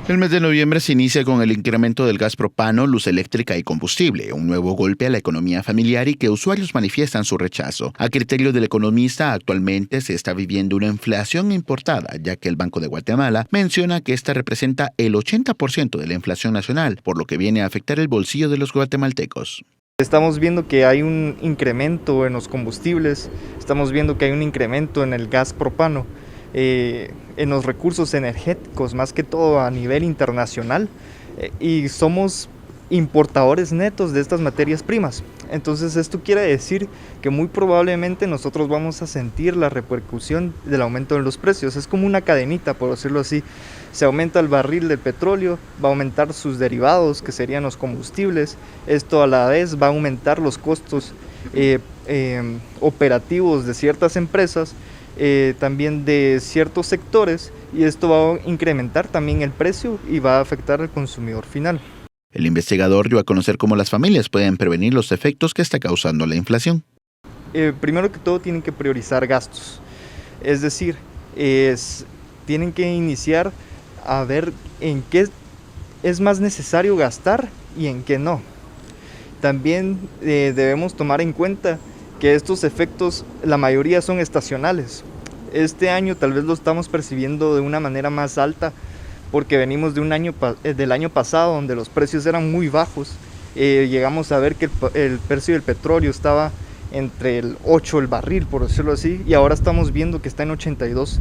El mes de noviembre se inicia con el incremento del gas propano, luz eléctrica y combustible, un nuevo golpe a la economía familiar y que usuarios manifiestan su rechazo. A criterio del economista, actualmente se está viviendo una inflación importada, ya que el Banco de Guatemala menciona que esta representa el 80% de la inflación nacional, por lo que viene a afectar el bolsillo de los guatemaltecos. Estamos viendo que hay un incremento en los combustibles, estamos viendo que hay un incremento en el gas propano, en los recursos energéticos, más que todo a nivel internacional, y somos importadores netos de estas materias primas. Entonces esto quiere decir que muy probablemente nosotros vamos a sentir la repercusión del aumento de los precios. Es como una cadenita, por decirlo así. Se aumenta el barril del petróleo, va a aumentar sus derivados, que serían los combustibles. Esto a la vez va a aumentar los costos operativos de ciertas empresas, también de ciertos sectores, y esto va a incrementar también el precio y va a afectar al consumidor final. El investigador dio a conocer cómo las familias pueden prevenir los efectos que está causando la inflación. Primero que todo tienen que priorizar gastos, es decir, tienen que iniciar a ver en qué es más necesario gastar y en qué no. También debemos tomar en cuenta que estos efectos, la mayoría son estacionales. Este año tal vez lo estamos percibiendo de una manera más alta porque venimos de del año pasado donde los precios eran muy bajos. Llegamos a ver que el precio del petróleo estaba entre el 8 el barril, por decirlo así, y ahora estamos viendo que está en 82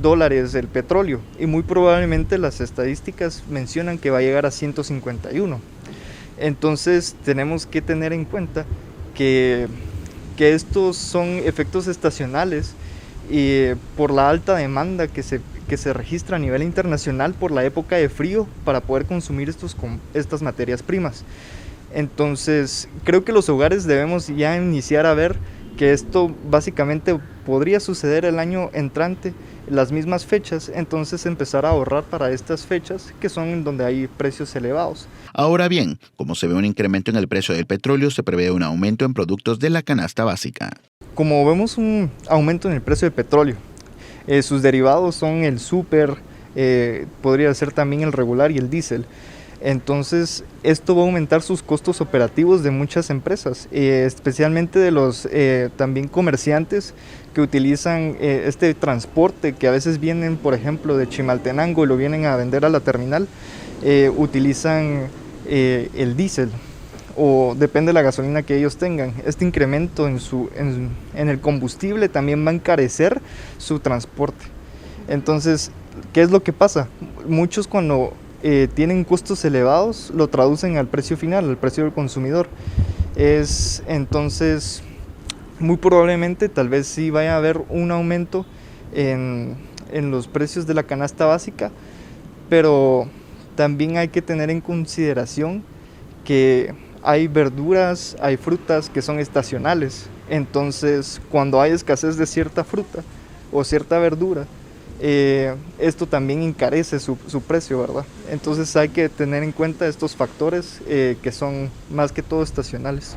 dólares el petróleo, y muy probablemente las estadísticas mencionan que va a llegar a 151. Entonces tenemos que tener en cuenta que estos son efectos estacionales y por la alta demanda que se registra a nivel internacional por la época de frío para poder consumir estas materias primas. Entonces creo que los hogares debemos ya iniciar a ver que esto básicamente podría suceder el año entrante, las mismas fechas, entonces empezar a ahorrar para estas fechas que son donde hay precios elevados. Ahora bien, como se ve un incremento en el precio del petróleo, se prevé un aumento en productos de la canasta básica. Como vemos un aumento en el precio del petróleo, sus derivados son el súper, podría ser también el regular y el diésel. Entonces esto va a aumentar sus costos operativos de muchas empresas, especialmente de los también comerciantes que utilizan este transporte, que a veces vienen, por ejemplo, de Chimaltenango y lo vienen a vender a la terminal, utilizan el diésel, o depende de la gasolina que ellos tengan. Este incremento en el combustible también va a encarecer su transporte. Entonces, ¿qué es lo que pasa? Muchos cuando tienen costos elevados lo traducen al precio final, al precio del consumidor. Entonces, muy probablemente tal vez sí vaya a haber un aumento en los precios de la canasta básica, pero también hay que tener en consideración que hay verduras, hay frutas que son estacionales. Entonces, cuando hay escasez de cierta fruta o cierta verdura, esto también encarece su precio, ¿verdad? Entonces hay que tener en cuenta estos factores que son más que todo estacionales.